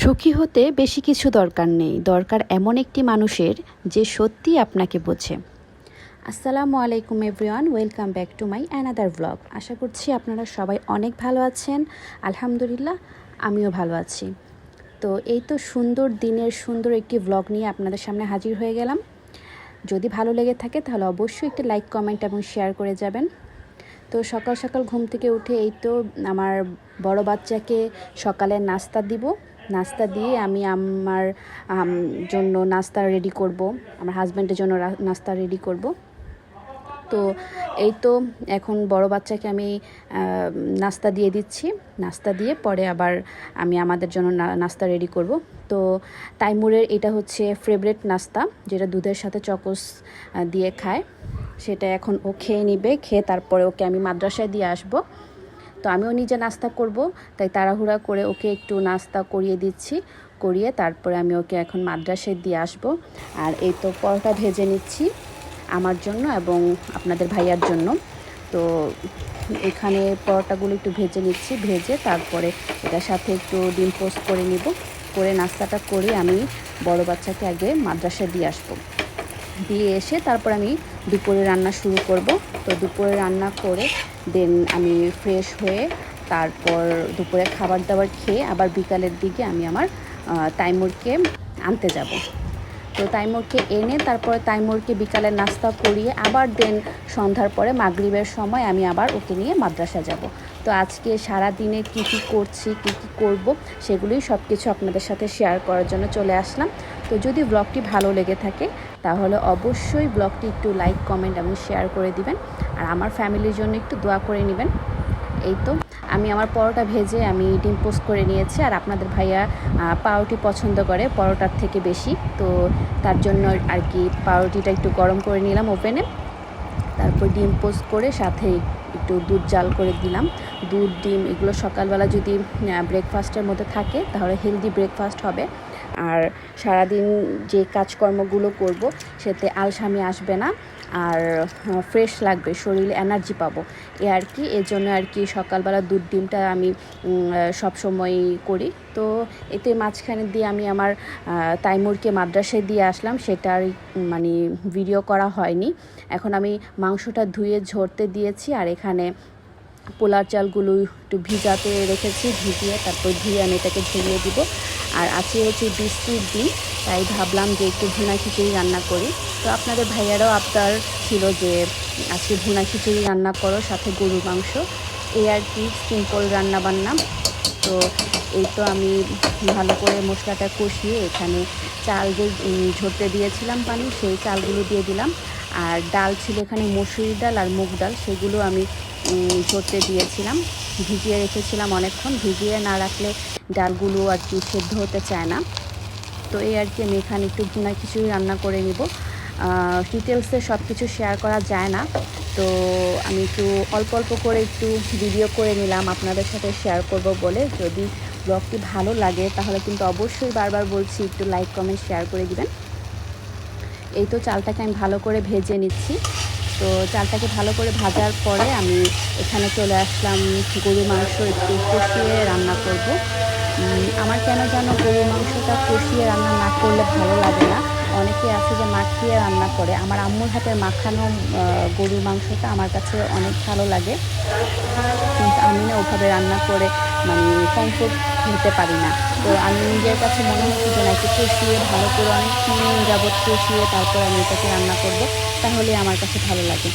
সুখী হতে বেশি কিছু দরকার নেই, দরকার এমন একটি মানুষের যে সত্যি আপনাকে বোঝে। আসসালামু আলাইকুম everyone, welcome back to my another vlog. আশা করছি আপনারা সবাই অনেক ভালো আছেন। আলহামদুলিল্লাহ, আমিও ভালো আছি। তো এই তো সুন্দর দিনের সুন্দর একটি ব্লগ নিয়ে আপনাদের সামনে হাজির হয়ে গেলাম। যদি ভালো লেগে থাকে তাহলে অবশ্যই একটি লাইক, কমেন্ট এবং শেয়ার করে যাবেন। তো সকাল সকাল ঘুম থেকে উঠে এই তো আমার বড় বাচ্চাকে সকালে নাস্তা দিব। নাস্তা দিয়ে আমি আমার জন্য নাস্তা রেডি করব, আমার হাজব্যান্ডের জন্য নাস্তা রেডি করব। তো এই তো এখন বড় বাচ্চাকে আমি নাস্তা দিয়ে দিচ্ছি। নাস্তা দিয়ে পরে আবার আমি আমাদের জন্য নাস্তা রেডি করব। তো তাইমুরের এটা হচ্ছে ফেভারিট নাস্তা, যেটা দুধের সাথে চকোস দিয়ে খায়। সেটা এখন ও খেয়ে নিবে, খেয়ে তারপরে ওকে আমি মাদ্রাসায় দিয়ে আসব। তো আমিও নিজে নাস্তা করব, তাই তাড়াহুড়া করে ওকে একটু নাস্তা করিয়ে দিচ্ছি। করিয়ে তারপরে আমি ওকে এখন মাদ্রাসায় দিয়ে আসব। আর এই তো পরোটা ভেজে নিচ্ছি আমার জন্য এবং আপনাদের ভাইয়ার জন্য। তো এখানে পরোটাগুলো একটু ভেজে নিচ্ছি, ভেজে তারপরে এটার সাথে একটু ডিম পোস্ট করে নিব। করে নাস্তাটা করে আমি বড় বাচ্চাকে আগে মাদ্রাসায় দিয়ে আসব। দিয়ে এসে তারপর আমি দুপুরে রান্না শুরু করব। তো দুপুরে রান্না করে দেন আমি ফ্রেশ হয়ে তারপর দুপুরে খাবার দাবার খেয়ে আবার বিকালের দিকে আমি আমার তাইমুরকে আনতে যাব। তো তাইমুরকে এনে তারপরে তাইমুরকে বিকালের নাস্তা করিয়ে আবার দেন সন্ধ্যার পরে মাগরিবের সময় আমি আবার ওকে নিয়ে মাদ্রাসা যাব। তো আজকে সারা দিনে কী কী করছি, কী কী করব, সেগুলোই সব কিছু আপনাদের সাথে শেয়ার করার জন্য চলে আসলাম। তো যদি ব্লগটি ভালো লেগে থাকে তাহলে অবশ্যই ব্লগটি একটু লাইক, কমেন্ট এবং শেয়ার করে দিবেন। আর আমার ফ্যামিলির জন্য একটু দোয়া করে নেবেন। এই তো আমি আমার পরোটা ভেজে আমি ডিম পোস্ট করে নিয়েছি। আর আপনাদের ভাইয়া পাউরুটি পছন্দ করে পরোটার থেকে বেশি, তো তার জন্য আর কি পাউরুটিটা একটু গরম করে নিলাম ওভেনে। তারপর ডিম পোস্ট করে সাথে একটু দুধ জাল করে দিলাম। দুধ, ডিম এগুলো সকালবেলা যদি ব্রেকফাস্টের মধ্যে থাকে তাহলে হেলদি ব্রেকফাস্ট হবে। আর সারাদিন যে কাজকর্মগুলো করব সেতে আলসামি আসবে না, আর ফ্রেশ লাগবে, শরীরে এনার্জি পাবো এ আর কি। এর জন্য আর কি সকালবেলা দুধ ডিমটা আমি সবসময় করি। তো এতে মাঝখানে দিয়ে আমি আমার তাইমুরকে মাদ্রাসায় দিয়ে আসলাম, সেটার মানে ভিডিও করা হয়নি। এখন আমি মাংসটা ধুয়ে ঝরতে দিয়েছি, আর এখানে পোলার চালগুলো একটু ভিজাতে রেখেছি, ভিজিয়ে তারপর ধুয়ে আমি এটাকে ঝরিয়ে দিব। আর আজকে হচ্ছে বৃষ্টির দিন, তাই ভাবলাম যে একটু ভুনা খিচুড়ি রান্না করি। তো আপনাদের ভাইয়ারাও আবদার ছিল যে আজকে ভুনা খিচুড়ি রান্না করো সাথে গরুর মাংস, এই আর কি সিম্পল রান্না বান্না। তো এই তো আমি ভালো করে মশলাটা কষিয়ে এখানে চাল যে ঝরতে দিয়েছিলাম পানি, সেই চালগুলো দিয়ে দিলাম। আর ডাল ছিল এখানে মসুরি ডাল আর মুগ ডাল, সেগুলো আমি ঝরতে দিয়েছিলাম, ভিজিয়ে রেখেছিলাম অনেকক্ষণ। ভিজিয়ে না রাখলে ডালগুলো আর কি সেদ্ধ হতে চায় না। তো এই আর কি আমি এখানে একটু ভুনা খিচুড়ি রান্না করে নিব। ডিটেলসে সব কিছু শেয়ার করা যায় না, তো আমি একটু অল্প অল্প করে একটু ভিডিও করে নিলাম আপনাদের সাথে শেয়ার করব বলে। যদি ব্লগটি ভালো লাগে তাহলে কিন্তু অবশ্যই বারবার বলছি একটু লাইক, কমেন্ট, শেয়ার করে দিবেন। এই তো চালটাকে আমি ভালো করে ভেজে নিচ্ছি। তো চালটাকে ভালো করে ভাজার পরে আমি এখানে চলে আসলাম গরুর মাংস একটু কষিয়ে রান্না করব। আমার কেন যেন গরুর মাংসটা কষিয়ে রান্না না করলে ভালো লাগে না। অনেকে আছে যে মাখিয়ে রান্না করে, আমার আম্মুর হাতের মাখানো গরুর মাংসটা আমার কাছে অনেক ভালো লাগে, কিন্তু আমি না ওভাবে রান্না করে মানে কমফোর্ট নিতে পারি না। তো আমি নিজের কাছে মনে হচ্ছে যে না, একটু কষিয়ে ভালো করে অনেকক্ষণ যাবৎ কষিয়ে তারপর আমি এটাকে রান্না করব, তাহলে আমার কাছে ভালো লাগে।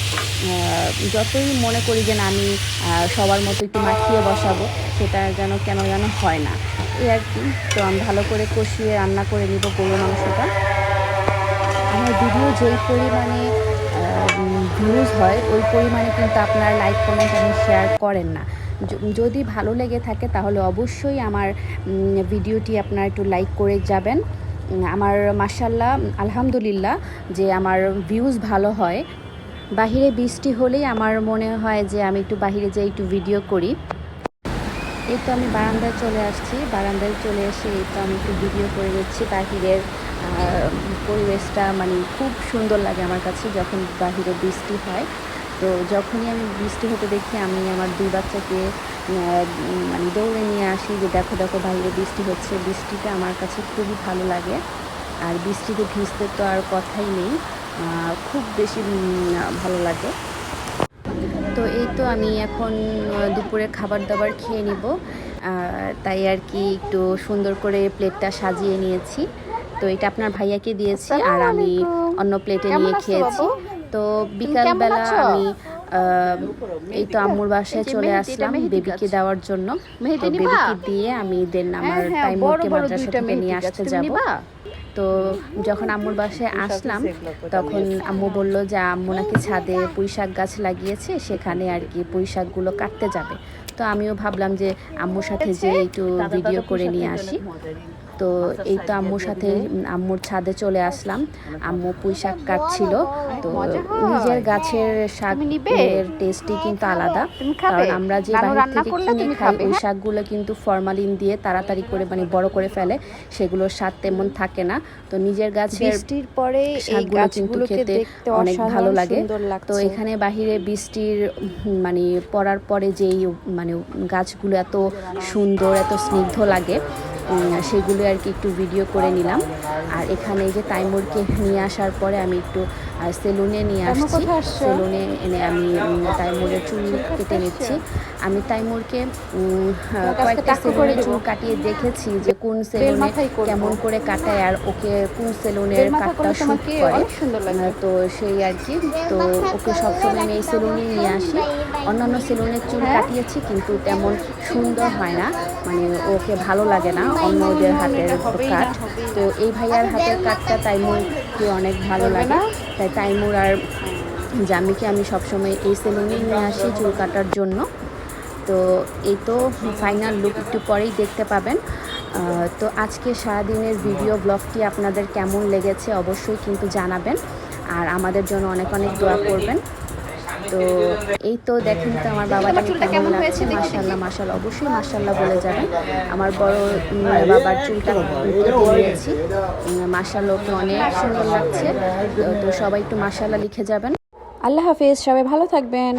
যতই মনে করি যে না আমি সবার মতো একটু মাখিয়ে বসাবো, সেটা যেন কেন যেন হয় না, এই আর কি। তো আমি ভালো করে কষিয়ে রান্না করে নিব গরুর মাংসটা। আমার ভিডিও যেই পরিমাণে ভিউজ হয় ওই পরিমাণে কিন্তু আপনারা লাইক, কমেন্ট এবং শেয়ার করেন না। যদি ভালো লেগে থাকে তাহলে অবশ্যই আমার ভিডিওটি আপনারা একটু লাইক করে যাবেন। আমার মাশাআল্লাহ আলহামদুলিল্লাহ যে আমার ভিউজ ভালো হয়। বাহিরে বৃষ্টি হলেই আমার মনে হয় যে আমি একটু বাহিরে যাই, একটু ভিডিও করি। এই তো আমি বারান্দায় চলে আসছি, বারান্দায় চলে এসে এই তো আমি একটু ভিডিও করে নিচ্ছি। বাহিরের পরিবেশটা মানে খুব সুন্দর লাগে আমার কাছে যখন বাহিরে বৃষ্টি হয়। তো যখনই আমি বৃষ্টি হতে দেখি আমি আমার দুই বাচ্চাকে মানে দৌড়ে নিয়ে আসি যে দেখো দেখো বাইরে বৃষ্টি হচ্ছে। বৃষ্টিটা আমার কাছে খুবই ভালো লাগে, আর বৃষ্টিতে ভিজতে তো আর কথাই নেই, খুব বেশি ভালো লাগে। তো এই তো আমি এখন দুপুরে খাবার দাবার খেয়ে নিব, তাই আর কি একটু সুন্দর করে প্লেটটা সাজিয়ে নিয়েছি। তো এটা আপনার ভাইয়াকে দিয়েছি আর আমি অন্য প্লেটে নিয়ে খেয়েছি। তো বিকালবেলা আমি এই তো আম্মুর বাসায় চলে আসলাম বেবিকে দেওয়ার জন্য। তো বেবিকে দিয়ে আমি দেন আমার তাইমুরকে মাদ্রাসা থেকে নিয়ে আসতে যাব। তো যখন আম্মুর বাসায় আসলাম তখন আম্মু বলল যে আম্মু নাকি ছাদে পুঁইশাক গাছ লাগিয়েছে, সেখানে আর কি পুঁইশাকগুলো কাটতে যাবে। তো আমিও ভাবলাম যে আম্মুর সাথে যে একটু ভিডিও করে নিয়ে আসি। তো এই তো আম্মুর সাথে আম্মুর ছাদে চলে আসলাম। আম্মু পুঁইশাক কাটছিল। তো নিজের গাছের শাকের টেস্টই কিন্তু আলাদা, কারণ আমরা যে বাইরে থেকে কিনে খাই ওই শাকগুলো কিন্তু ফরমালিন দিয়ে তাড়াতাড়ি করে মানে বড় করে ফেলে, সেগুলোর স্বাদ তেমন থাকে না। তো নিজের গাছের বৃষ্টির পরে শাকগুলো কিন্তু খেতে অনেক ভালো লাগে। তো এখানে বাহিরে বৃষ্টির মানে পড়ার পরে যেই মানে গাছগুলো এত সুন্দর এত স্নিগ্ধ লাগে, সেগুলো আর কি একটু ভিডিও করে নিলাম। আর এখানে এই যে তাইমুরকে নিয়ে আসার পরে আমি একটু সেলুনে নিয়ে আসছি। সেলুনে এনে আমি তাইমুরের চুল কেটে নিচ্ছি। আমি তাইমুরকে কয়েকটা সেলুনে চুল কাটিয়ে দেখেছি যে কোন সেলুনে কেমন করে কাটায় আর ওকে কোন সেলুনের কাটটা শুট করে। তো সেই আর কি, তো ওকে সবসময় আমি এই সেলুনে নিয়ে আসি। অন্যান্য সেলুনের চুল কাটিয়েছি কিন্তু তেমন সুন্দর হয় না, মানে ওকে ভালো লাগে না অন্যদের হাতের কাট। তো এই ভাইয়ার হাতের কাটটা তাইমুরকে অনেক ভালো লাগে, তাই তাইমুর আর জামিকে আমি সবসময় এই সেলুনে নিয়ে আসি চুল কাটার জন্য। তো এই তো ফাইনাল লুক একটু পরেই দেখতে পাবেন। তো আজকে সারাদিনের ভিডিও ব্লগটি আপনাদের কেমন লেগেছে অবশ্যই কিন্তু জানাবেন, আর আমাদের জন্য অনেক অনেক দোয়া করবেন। তো এই তো দেখেন তো আমার বাবাটাকে কেমন লাগছে। মাশাআল্লাহ মাশাআল্লাহ, অবশ্যই মাশাআল্লাহ বলে যাবেন। আমার বড় বাবার চুলটা কেটে নিয়েছি, মাশাআল্লাহ ওকে অনেক সুন্দর লাগছে। তো সবাই একটু মাশাআল্লাহ লিখে যাবেন। আল্লাহ হাফেজ, সবাই ভালো থাকবেন।